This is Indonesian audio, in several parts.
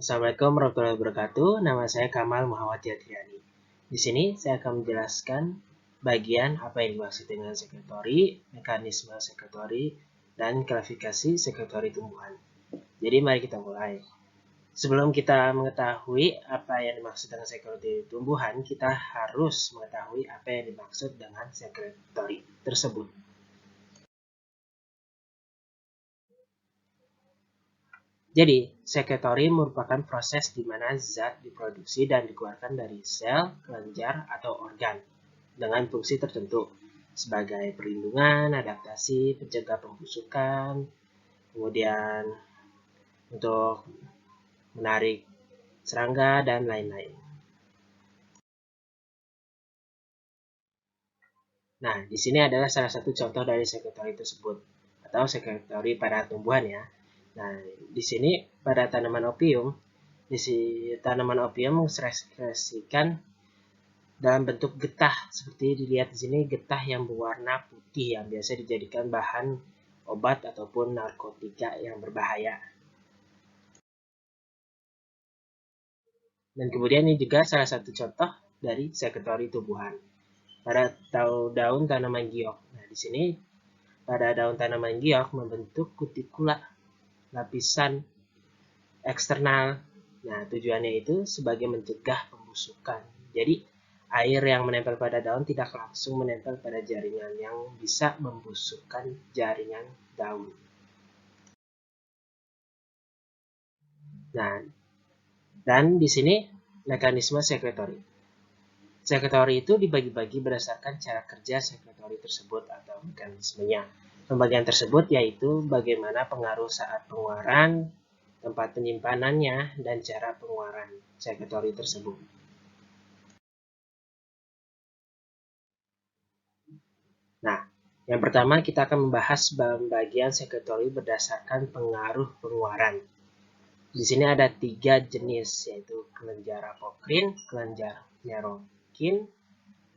Assalamualaikum warahmatullahi wabarakatuh. Nama saya Kamal Muhammad Yatriani. Di sini saya akan menjelaskan bagian apa yang dimaksud dengan sekretori, mekanisme sekretori, dan klasifikasi sekretori tumbuhan. Jadi mari kita mulai. Sebelum kita mengetahui apa yang dimaksud dengan sekretori tumbuhan, kita harus mengetahui apa yang dimaksud dengan sekretori tersebut. Jadi, sekretori merupakan proses di mana zat diproduksi dan dikeluarkan dari sel, kelenjar, atau organ dengan fungsi tertentu sebagai perlindungan, adaptasi, pencegah pembusukan, kemudian untuk menarik serangga, dan lain-lain. Nah, di sini adalah salah satu contoh dari sekretori tersebut, atau sekretori pada tumbuhan ya. Nah, di sini pada tanaman opium, tanaman opium mengekspresikan dalam bentuk getah, seperti dilihat di sini, getah yang berwarna putih yang biasa dijadikan bahan obat ataupun narkotika yang berbahaya. Dan kemudian ini juga salah satu contoh dari sekretori tumbuhan pada daun tanaman giok. Nah, di sini pada daun tanaman giok membentuk kutikula, lapisan eksternal. Nah, tujuannya itu sebagai mencegah pembusukan. Jadi, air yang menempel pada daun tidak langsung menempel pada jaringan yang bisa membusukkan jaringan daun. Nah, dan di sini mekanisme sekretori. Sekretori itu dibagi-bagi berdasarkan cara kerja sekretori tersebut atau mekanismenya. Pembagian tersebut yaitu bagaimana pengaruh saat pengeluaran, tempat penyimpanannya, dan cara pengeluaran sekretori tersebut. Nah, yang pertama kita akan membahas pembagian sekretori berdasarkan pengaruh pengeluaran. Di sini ada 3 jenis, yaitu kelenjar apokrin, kelenjar merokin,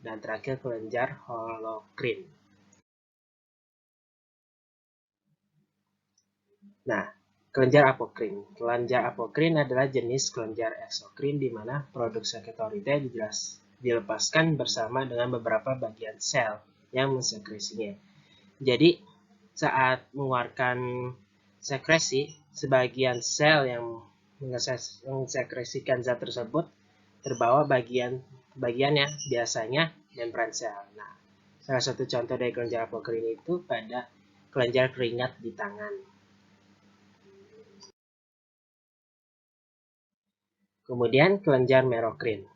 dan terakhir kelenjar holokrin. Nah, kelenjar apokrin. Kelenjar apokrin adalah jenis kelenjar eksokrin di mana produk sekretorinya dilepaskan bersama dengan beberapa bagian sel yang mensekresinya. Jadi, saat mengeluarkan sekresi, sebagian sel yang mensekresikan zat tersebut terbawa bagiannya biasanya membran sel. Nah, salah satu contoh dari kelenjar apokrin itu pada kelenjar keringat di tangan. Kemudian kelenjar merokrin.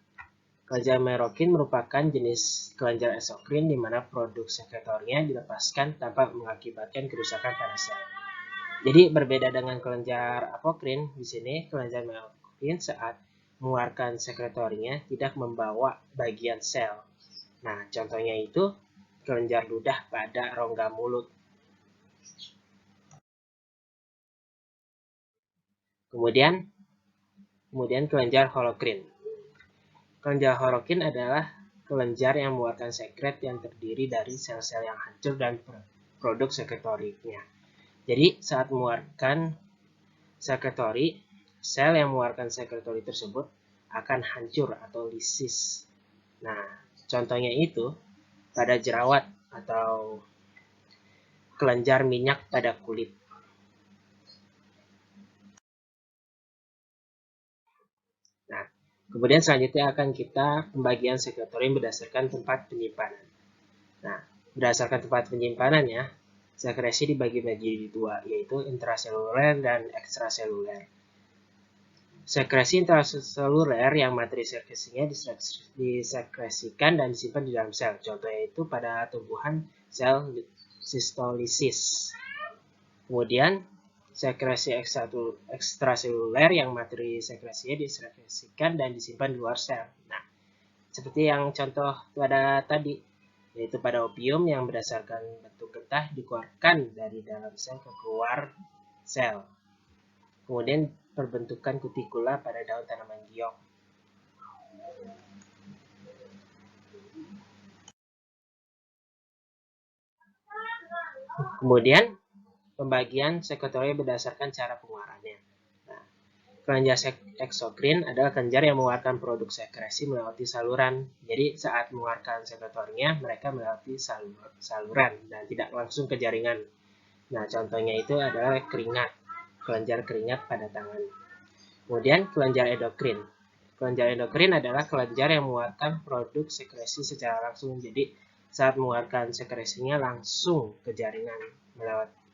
Kelenjar merokrin merupakan jenis kelenjar eksokrin di mana produk sekretornya dilepaskan tanpa mengakibatkan kerusakan pada sel. Jadi berbeda dengan kelenjar apokrin, di sini kelenjar merokrin saat mengeluarkan sekretornya tidak membawa bagian sel. Nah, contohnya itu kelenjar ludah pada rongga mulut. Kemudian kelenjar holokrin. Kelenjar holokrin adalah kelenjar yang mengeluarkan sekret yang terdiri dari sel-sel yang hancur dan produk sekretorinya. Jadi saat mengeluarkan sekretori, sel yang mengeluarkan sekretori tersebut akan hancur atau lisis. Nah, contohnya itu pada jerawat atau kelenjar minyak pada kulit. Nah, kemudian selanjutnya akan kita pembagian sekretori berdasarkan tempat penyimpanan. Nah, berdasarkan tempat penyimpanannya, sekresi dibagi menjadi dua, yaitu intraseluler dan ekstraseluler. Sekresi intraseluler yang materi sekresinya disekresikan dan disimpan di dalam sel. Contohnya itu pada tumbuhan sel sistolisis. Kemudian sekresi ekstraseluler yang materi sekresinya disekresikan dan disimpan di luar sel. Nah, seperti yang contoh pada tadi, yaitu pada opium yang berdasarkan bentuk getah dikeluarkan dari dalam sel ke keluar sel. Kemudian perbentukan kutikula pada daun tanaman giok. Kemudian pembagian sekretori berdasarkan cara pengeluarannya. Nah, kelenjar eksokrin adalah kelenjar yang mengeluarkan produk sekresi melewati saluran. Jadi saat mengeluarkan sekretornya, mereka melewati saluran dan tidak langsung ke jaringan. Nah, contohnya itu adalah keringat, kelenjar keringat pada tangan. Kemudian kelenjar endokrin. Kelenjar endokrin adalah kelenjar yang mengeluarkan produk sekresi secara langsung. Jadi saat mengeluarkan sekresinya langsung ke jaringan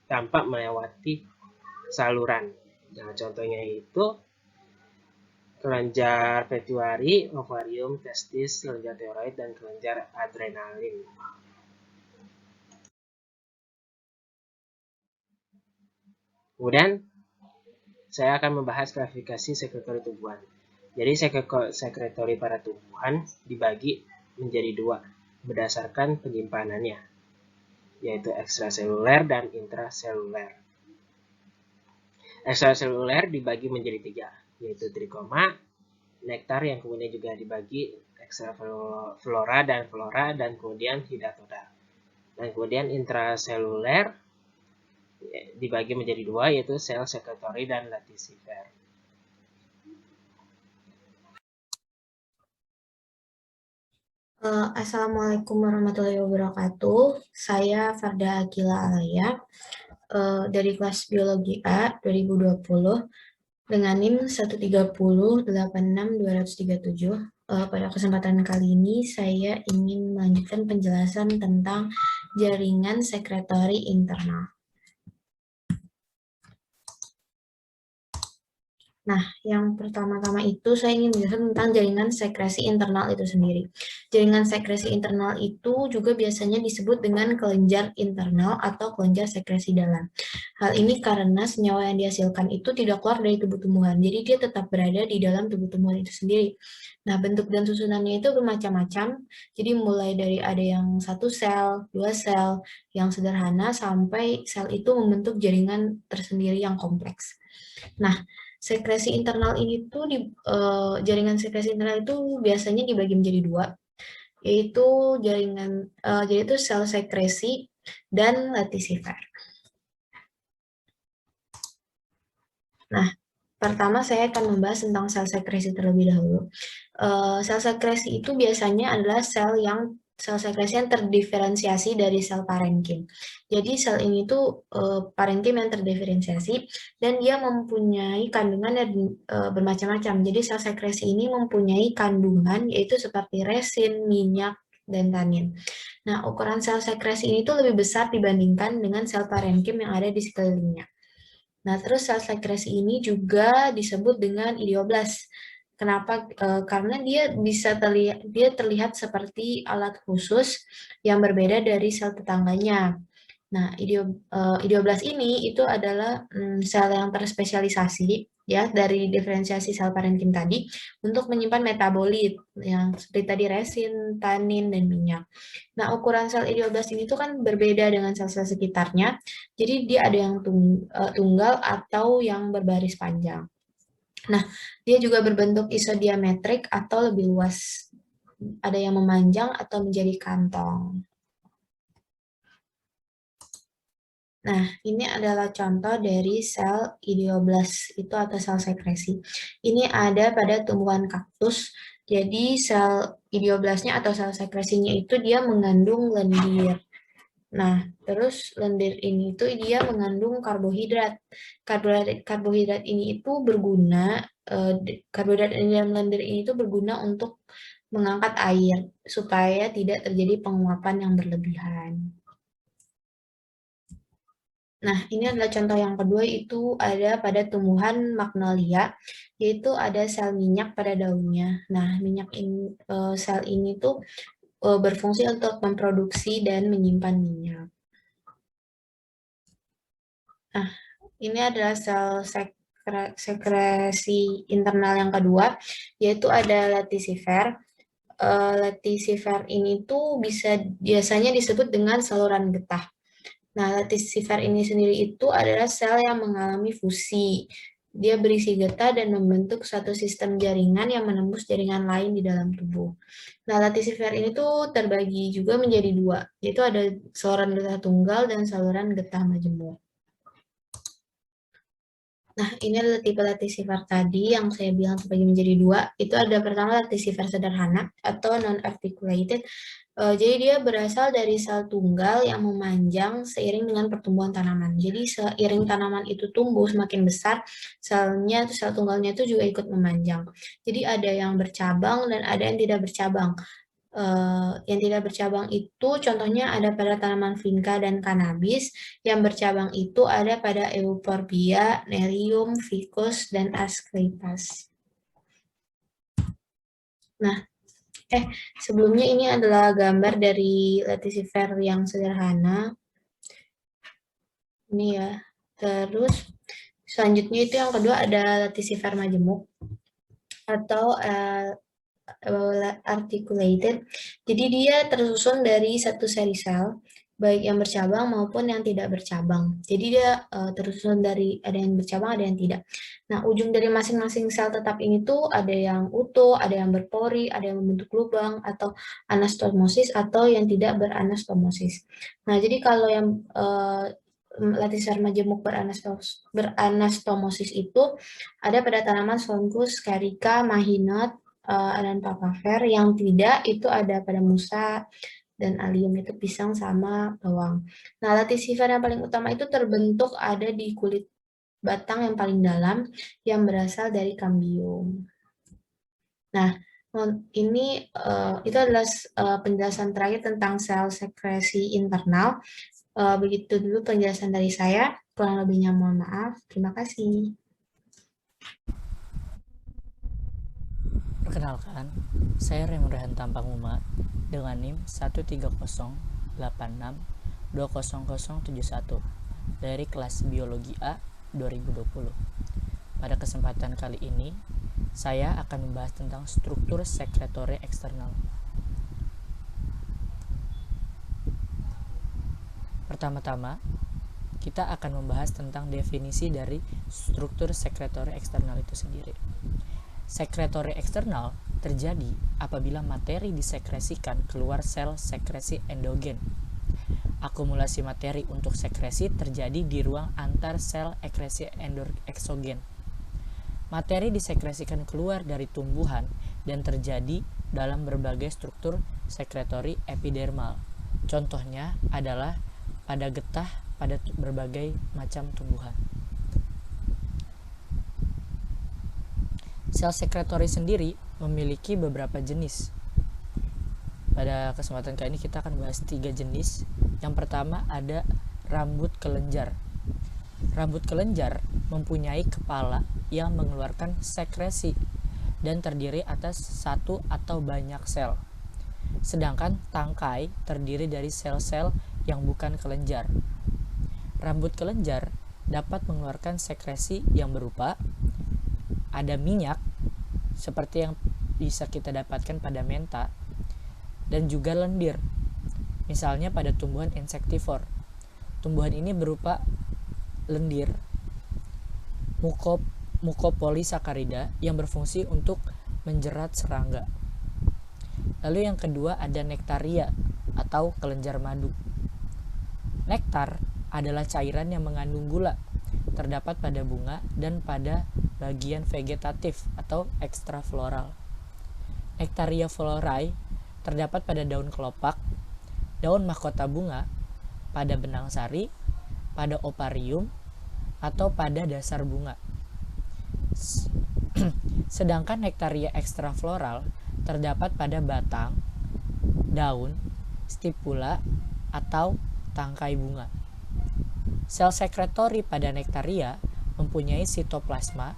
tanpa melewati saluran. Nah, contohnya itu kelenjar pituitari, ovarium, testis, kelenjar tiroid, dan kelenjar adrenalin. Kemudian, saya akan membahas klasifikasi sekretori tumbuhan. Jadi, sekretori pada tumbuhan dibagi menjadi dua berdasarkan penyimpanannya, yaitu ekstraseluler dan intraseluler. Ekstraseluler dibagi menjadi tiga, yaitu trikoma, nektar yang kemudian juga dibagi ekstraflora dan kemudian hidatoda. Dan kemudian intraseluler dibagi menjadi dua, yaitu sel sekretori dan latisifer. Assalamualaikum warahmatullahi wabarakatuh. Saya Farda Akila Alaya dari kelas Biologi A 2020 dengan NIM 13086-237. Pada kesempatan kali ini saya ingin melanjutkan penjelasan tentang jaringan sekretori internal. Nah, yang pertama-tama itu saya ingin menjelaskan tentang jaringan sekresi internal itu sendiri. Jaringan sekresi internal itu juga biasanya disebut dengan kelenjar internal atau kelenjar sekresi dalam. Hal ini karena senyawa yang dihasilkan itu tidak keluar dari tubuh tumbuhan, jadi dia tetap berada di dalam tubuh tumbuhan itu sendiri. Nah, bentuk dan susunannya itu bermacam-macam, jadi mulai dari ada yang satu sel, dua sel, yang sederhana, sampai sel itu membentuk jaringan tersendiri yang kompleks. Nah, sekresi internal ini tuh jaringan sekresi internal itu biasanya dibagi menjadi dua, yaitu yaitu sel sekresi dan latisifer. Nah, pertama saya akan membahas tentang sel sekresi terlebih dahulu. Sel sekresi itu biasanya adalah sel sekresi yang terdiferensiasi dari sel parenkim. Jadi sel ini tuh parenkim yang terdiferensiasi dan dia mempunyai kandungan yang bermacam-macam. Jadi sel sekresi ini mempunyai kandungan yaitu seperti resin, minyak, dan tanin. Nah, ukuran sel sekresi ini tuh lebih besar dibandingkan dengan sel parenkim yang ada di sekelilingnya. Nah, terus sel sekresi ini juga disebut dengan idioblas. Kenapa? Karena dia terlihat seperti alat khusus yang berbeda dari sel tetangganya. Nah, idioblas ini itu adalah sel yang terspesialisasi ya dari diferensiasi sel parenkim tadi untuk menyimpan metabolit yang seperti tadi resin, tanin, dan minyak. Nah, ukuran sel idioblas ini tuh kan berbeda dengan sel-sel sekitarnya. Jadi dia ada yang tunggal atau yang berbaris panjang. Nah, dia juga berbentuk isodiametrik atau lebih luas. Ada yang memanjang atau menjadi kantong. Nah, ini adalah contoh dari sel idioblas itu atau sel sekresi. Ini ada pada tumbuhan kaktus. Jadi sel idioblasnya atau sel sekresinya itu dia mengandung lendir. Nah, terus lendir ini tuh dia mengandung karbohidrat. Karbohidrat ini itu berguna, karbohidrat di dalam lendir ini tuh berguna untuk mengangkat air supaya tidak terjadi penguapan yang berlebihan. Nah, ini adalah contoh yang kedua, itu ada pada tumbuhan magnolia, yaitu ada sel minyak pada daunnya. Nah, sel ini tuh berfungsi untuk memproduksi dan menyimpan minyak. Nah, ini adalah sel sekresi internal yang kedua, yaitu ada latisifer. Latisifer ini tuh biasanya disebut dengan saluran getah. Nah, latisifer ini sendiri itu adalah sel yang mengalami fusi. Dia berisi getah dan membentuk satu sistem jaringan yang menembus jaringan lain di dalam tubuh. Nah, latisifer ini tuh terbagi juga menjadi dua, yaitu ada saluran getah tunggal dan saluran getah majemuk. Nah, ini adalah tipe lentiviral tadi yang saya bilang terbagi menjadi dua. Itu ada pertama lentiviral sederhana atau non-articulated. Jadi dia berasal dari sel tunggal yang memanjang seiring dengan pertumbuhan tanaman. Jadi seiring tanaman itu tumbuh semakin besar, sel tunggalnya itu juga ikut memanjang. Jadi ada yang bercabang dan ada yang tidak bercabang. Yang tidak bercabang itu contohnya ada pada tanaman vinca dan cannabis. Yang bercabang itu ada pada Euphorbia, Nerium, Ficus, dan Asclepias. Nah, sebelumnya ini adalah gambar dari lentiviral yang sederhana. Ini ya. Terus selanjutnya itu yang kedua ada lentiviral majemuk atau articulated. Jadi dia tersusun dari satu seri sel, baik yang bercabang maupun yang tidak bercabang. Jadi dia tersusun dari ada yang bercabang, ada yang tidak. Nah, ujung dari masing-masing sel tetap ini tuh ada yang utuh, ada yang berpori, ada yang membentuk lubang atau anastomosis atau yang tidak beranastomosis. Nah, jadi kalau yang lentiviral majemuk beranastomosis itu ada pada tanaman Songus, Carica, Mahinot, dan papaver. Yang tidak itu ada pada musa dan alium, itu pisang sama bawang. Nah, lentiviral yang paling utama itu terbentuk ada di kulit batang yang paling dalam yang berasal dari kambium. Nah, ini itu adalah penjelasan terakhir tentang sel sekresi internal. Begitu dulu penjelasan dari saya. Kurang lebihnya mohon maaf. Terima kasih. Perkenalkan, saya Remurhan Tampanguma dengan NIM 13086200071 dari kelas Biologi A 2020. Pada kesempatan kali ini, saya akan membahas tentang struktur sekretory eksternal. Pertama-tama, kita akan membahas tentang definisi dari struktur sekretory eksternal itu sendiri. Sekretory eksternal terjadi apabila materi disekresikan keluar sel sekresi endogen. Akumulasi materi untuk sekresi terjadi di ruang antar sel ekresi eksogen. Materi disekresikan keluar dari tumbuhan dan terjadi dalam berbagai struktur sekretory epidermal. Contohnya adalah pada getah pada berbagai macam tumbuhan. Sel sekretory sendiri memiliki beberapa jenis. Pada kesempatan kali ini kita akan bahas 3 jenis. Yang pertama ada rambut kelenjar. Rambut kelenjar mempunyai kepala yang mengeluarkan sekresi dan terdiri atas satu atau banyak sel. Sedangkan tangkai terdiri dari sel-sel yang bukan kelenjar. Rambut kelenjar dapat mengeluarkan sekresi yang berupa ada minyak seperti yang bisa kita dapatkan pada menta dan juga lendir. Misalnya pada tumbuhan insektivor. Tumbuhan ini berupa lendir mukopolisakarida yang berfungsi untuk menjerat serangga. Lalu yang kedua ada nektaria atau kelenjar madu. Nektar adalah cairan yang mengandung gula, terdapat pada bunga dan pada bagian vegetatif atau ekstrafloral. Nektaria florae terdapat pada daun kelopak, daun mahkota bunga, pada benang sari, pada oparium, atau pada dasar bunga. Sedangkan nektaria ekstrafloral terdapat pada batang, daun, stipula, atau tangkai bunga. Sel sekretory pada nektaria mempunyai sitoplasma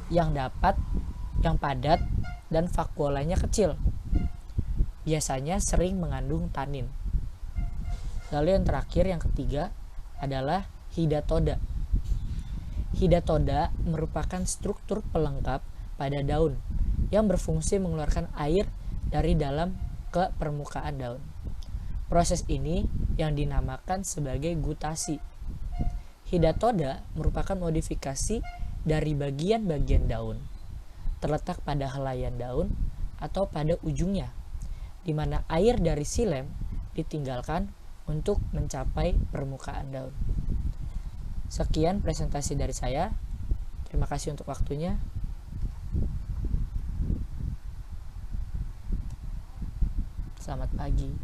yang padat dan vakuolanya kecil. Biasanya sering mengandung tanin. Lalu yang terakhir, yang ketiga adalah hidatoda. Hidatoda merupakan struktur pelengkap pada daun yang berfungsi mengeluarkan air dari dalam ke permukaan daun. Proses ini yang dinamakan sebagai gutasi. Hidatoda merupakan modifikasi dari bagian-bagian daun, terletak pada helaian daun atau pada ujungnya, di mana air dari silem ditinggalkan untuk mencapai permukaan daun. Sekian presentasi dari saya. Terima kasih untuk waktunya. Selamat pagi.